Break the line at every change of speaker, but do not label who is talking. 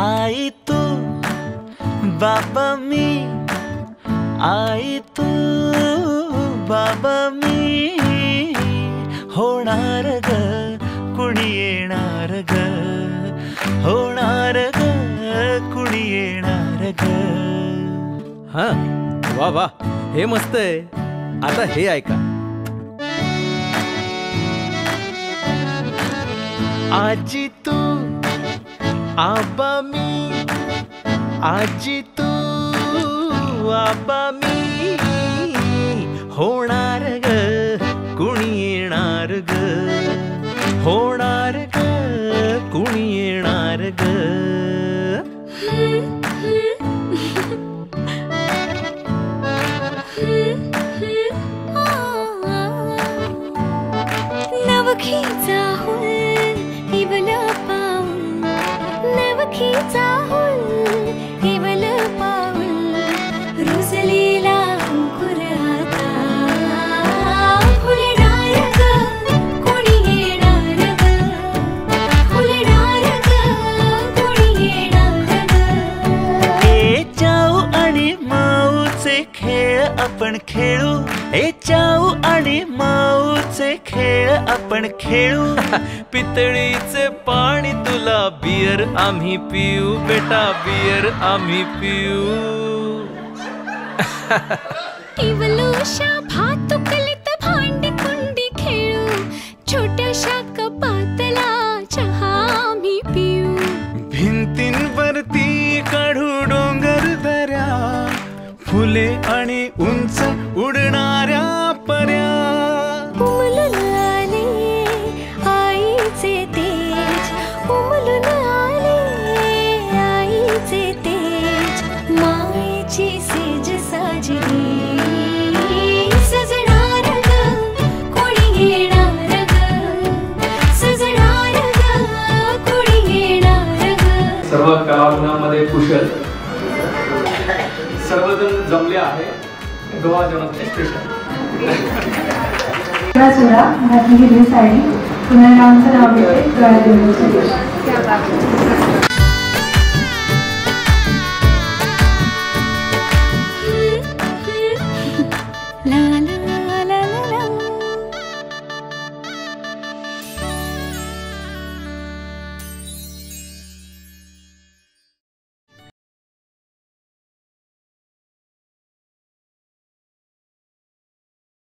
आई तू बाबा मी, आई तू बाबा मी, होणार ग कुणी येणार ग, होणार ग कुणी येणार ग.
हा वा वा, हे मस्त आहे. आता हे ऐका.
आजी तू आबा मी, आजी तू आबा मी, होणार ग कुणी येणार ग, होणार ग कुणी येणार ग.
नवखीचा हुल इवल पाऊल, नवखीचा हुल इवल पाऊल, रुजलेला अंकुर आता फुलणार ग कोणी येणार ग, फुलणार ग कोणी येणार ग.
ए चाऊ आणि माऊचे खेळ आपण खेळू, ए चाऊ आणि माऊचे खेळ आपण खेळू.
पितळीचे पाणी तुला, बियर आम्ही पिऊ बेटा, बियर आम्ही पिऊ.
इवलूशा भातुकलीत भांडी कुंडी खेळू, छोट्याशा कपातला चहा आम्ही पिऊ.
भिंतींवरती काढू डोंगर दऱ्या, फुले आणि उंच उडणाऱ्या पर्या.
उमलून आले आईचे तेज, उमलून आले आईचे तेज, मायेची सेज साजली, सजणार ग कोणी येणार ग, सजणार ग कोणी येणार ग.
सर्व कलागुणांमध्ये कुशल सर्वजण जमले आहे. गोवा जेवणाचे स्पेशल
चुरा घातली हिरवी साडी, पुन्हा नावाचं नाव घेते.